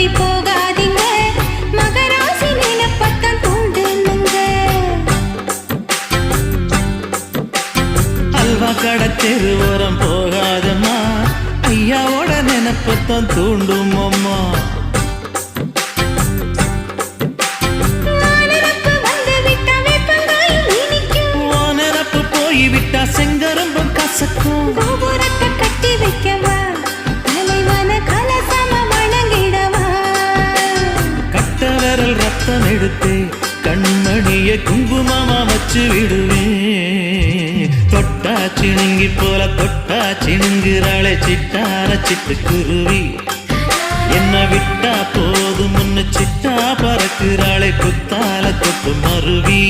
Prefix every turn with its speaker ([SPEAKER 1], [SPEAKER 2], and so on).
[SPEAKER 1] மாறி போகாதீங்க மகராசி நினைப்பத்தான் தூண்டுனுங்க
[SPEAKER 2] அல்வா கடத்தெரு ஓரம் போகாதம்மா ஐயாவோட நினைப்பத்தான் தூண்டும் அம்மா விட்டா செங்கரும்பும் கசக்கும்
[SPEAKER 1] கோபுரத்தை கட்டி வைக்கவா தலைவன கலசம வணங்கிடவா
[SPEAKER 2] கட்ட விரல் ரத்தம் எடுத்து கண்மணிய குங்குமமா வச்சு விடுவேன் தொட்டா சிணுங்கி போல தொட்டா சிணுங்குறாளே சிட்டார சிட்டுக்குருவி என்ன விட்டா போதும் முன்னு சிட்டா பறக்குறாளே குத்தால கொட்டு மருவி